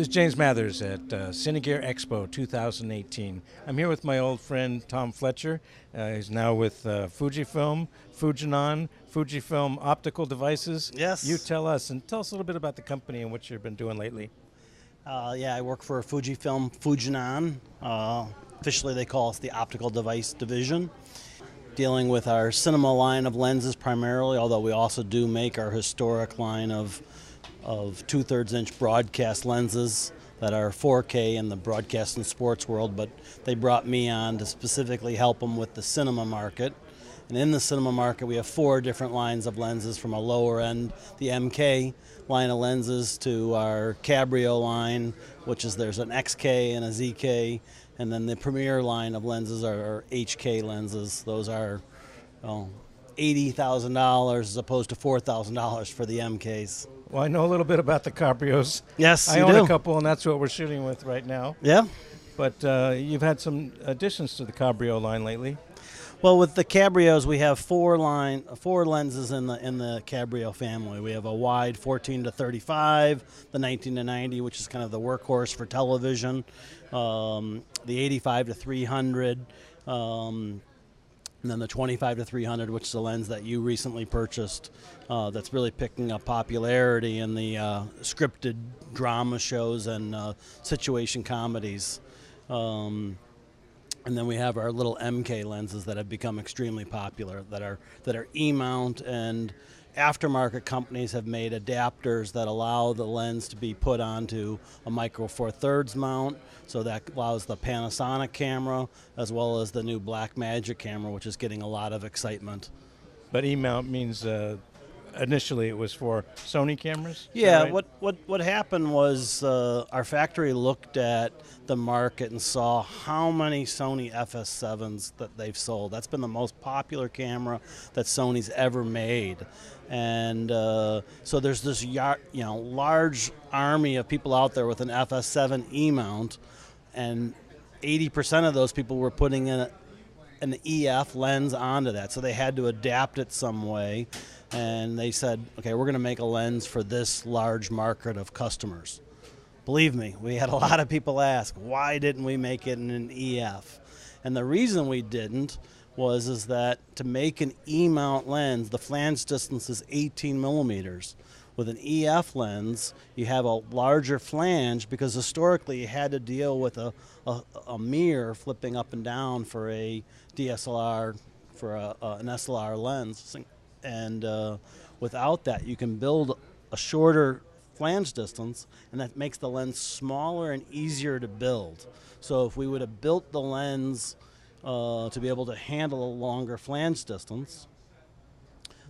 is James Mathers at Cine Expo 2018. I'm here with my old friend Tom Fletcher. He's now with Fujifilm, Fujinon, Fujifilm optical devices. Yes. You tell us, and tell us a little bit about the company and what you've been doing lately. Yeah, I work for Fujifilm, Fujinon. Officially, they call us the optical device division. Dealing with our cinema line of lenses primarily, although we also do make our historic line of 2/3 inch broadcast lenses that are 4K in the broadcast and sports world, but they brought me on to specifically help them with the cinema market. And in the cinema market, we have 4 different lines of lenses, from a lower end, the MK line of lenses, to our Cabrio line, which is there's an XK and a ZK, and then the premier line of lenses are our HK lenses. Those are $80,000 as opposed to $4,000 for the MKs. Well, I know a little bit about the Cabrios. Yes, I own a couple, and that's what we're shooting with right now. Yeah. But you've had some additions to the Cabrio line lately. Well, with the Cabrios, we have 4 lenses in the Cabrio family. We have a wide 14 to 35, the 19 to 90, which is kind of the workhorse for television, the 85 to 300, and then the 25 to 300, which is a lens that you recently purchased, that's really picking up popularity in the scripted drama shows and situation comedies. And then we have our little MK lenses that have become extremely popular, that are E-mount, and aftermarket companies have made adapters that allow the lens to be put onto a micro four thirds mount. So that allows the Panasonic camera as well as the new Blackmagic camera, which is getting a lot of excitement. But E-mount means initially it was for Sony cameras? Yeah, right? what happened was our factory looked at the market and saw how many Sony FS7s that they've sold. That's been the most popular camera that Sony's ever made. And so there's this large army of people out there with an FS7 E-mount, and 80% of those people were putting in an EF lens onto that. So they had to adapt it some way. And they said, okay, we're going to make a lens for this large market of customers. Believe me, we had a lot of people ask, why didn't we make it in an EF? And the reason we didn't is that to make an E-mount lens, the flange distance is 18 millimeters. With an EF lens, you have a larger flange because historically you had to deal with a mirror flipping up and down for a DSLR, for an SLR lens. And without that, you can build a shorter flange distance, and that makes the lens smaller and easier to build. So if we would have built the lens to be able to handle a longer flange distance,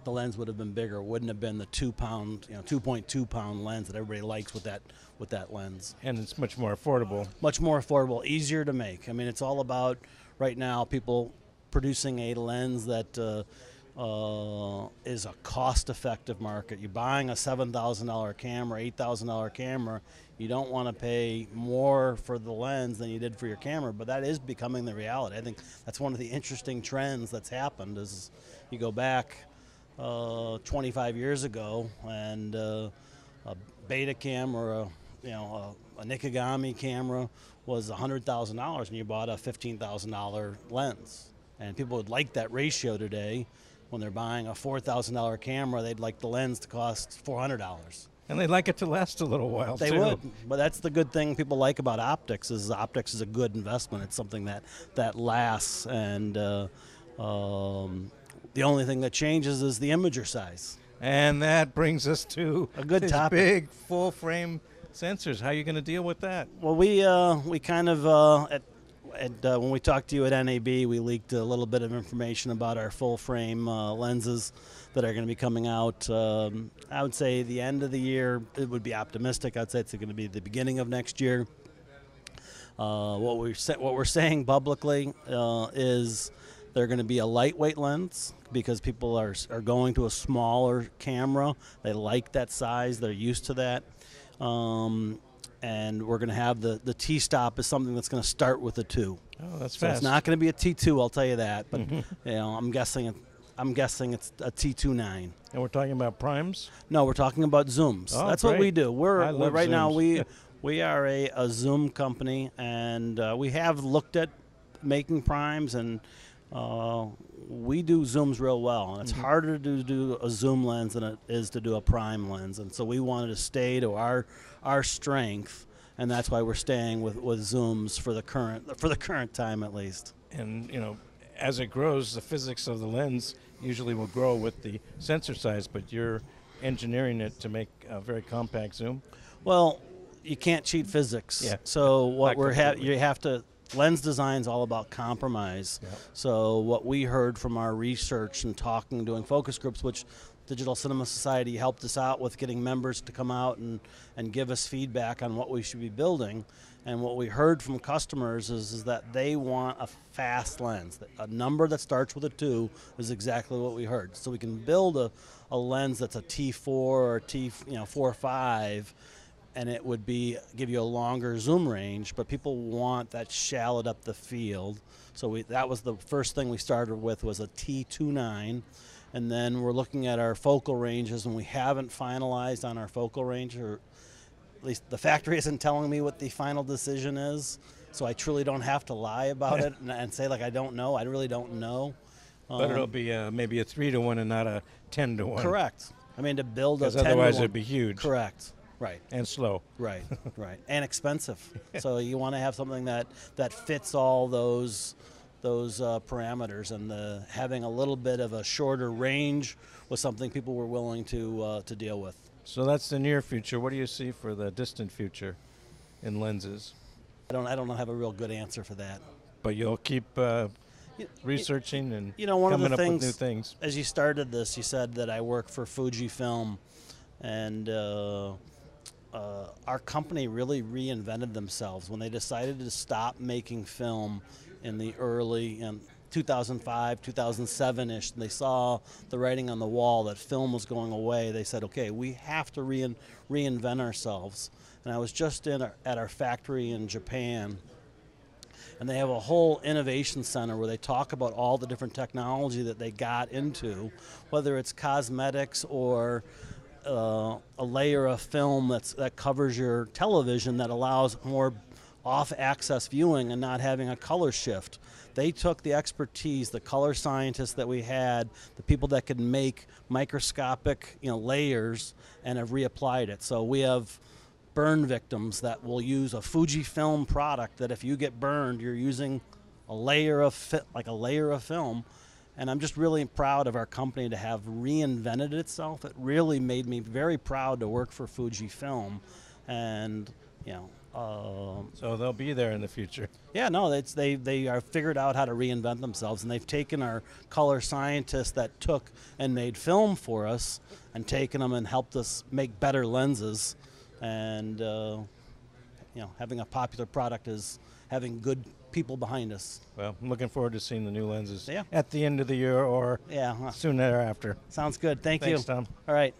the lens would have been bigger. It wouldn't have been the 2.2 pound lens that everybody likes with that lens. And it's much more affordable. Much more affordable, easier to make. I mean, it's all about, right now, people producing a lens that is a cost-effective market. You're buying a $7,000 camera, $8,000 camera, you don't want to pay more for the lens than you did for your camera, but that is becoming the reality. I think that's one of the interesting trends that's happened. Is you go back 25 years ago, and a Betacam or a Nikigami camera was $100,000, and you bought a $15,000 lens. And people would like that ratio today. When they're buying a $4,000 camera, they'd like the lens to cost $400. And they'd like it to last a little while, They too. would, but that's the good thing people like about optics is a good investment. It's something that lasts, and the only thing that changes is the imager size. And that brings us to a good these topic. Big full-frame sensors. How are you going to deal with that? Well, we kind of when we talked to you at NAB, we leaked a little bit of information about our full-frame lenses that are going to be coming out. I would say the end of the year. It would be optimistic. I'd say it's going to be the beginning of next year. What we're saying publicly is they're going to be a lightweight lens because people are going to a smaller camera. They like that size. They're used to that. And we're going to have the T-stop is something that's going to start with a 2. Oh, that's so fast. It's not going to be a T2, I'll tell you that. But I'm guessing it's a T29. And we're talking about primes? No, we're talking about zooms. Oh, that's great. what we do. We're I love right now zooms. We are a zoom company, and we have looked at making primes, and we do zooms real well. And it's harder to do a zoom lens than it is to do a prime lens. And so we wanted to stay to our strength, and that's why we're staying with zooms for the current time at least. And as it grows, the physics of the lens usually will grow with the sensor size, but you're engineering it to make a very compact zoom. Well, you can't cheat physics. Yeah. So what you have to, lens design is all about compromise. Yeah. So what we heard from our research and talking, doing focus groups, which Digital Cinema Society helped us out with getting members to come out and give us feedback on what we should be building. And what we heard from customers is that they want a fast lens. A number that starts with a 2 is exactly what we heard. So we can build a lens that's a T4 or T4.5, and it would give you a longer zoom range, but people want that shallowed up the field. So that was the first thing we started with, was a T29, and then we're looking at our focal ranges, and we haven't finalized on our focal range, or at least the factory isn't telling me what the final decision is, so I truly don't have to lie about it and say like I don't know. I really don't know. But it'll be maybe a 3-to-1 and not a 10-to-1. Correct. I mean, to build a 10-to-1. Because otherwise it'd be huge. Correct. Right. And slow. Right, right. And expensive. So you want to have something that fits all those parameters, and having a little bit of a shorter range was something people were willing to deal with. So that's the near future. What do you see for the distant future in lenses? I don't have a real good answer for that. But you'll keep researching and one coming of the up things, with new things. As you started this, you said that I work for Fujifilm, and our company really reinvented themselves when they decided to stop making film in the early 2005, 2007-ish. They saw the writing on the wall that film was going away. They said, okay, we have to reinvent ourselves. And I was just at our factory in Japan, and they have a whole innovation center where they talk about all the different technology that they got into, whether it's cosmetics or a layer of film that covers your television that allows more off-access viewing and not having a color shift. They took the expertise, the color scientists that we had, the people that could make microscopic layers, and have reapplied it. So we have burn victims that will use a Fujifilm product that if you get burned, you're using a layer of film. And I'm just really proud of our company to have reinvented itself. It really made me very proud to work for Fujifilm, and so they'll be there in the future. Yeah, no, they are figured out how to reinvent themselves, and they've taken our color scientists that took and made film for us, and taken them and helped us make better lenses. And having a popular product is having good people behind us. Well, I'm looking forward to seeing the new lenses Yeah. at the end of the year or soon thereafter. Sounds good. Thanks, Thanks, Tom. All right.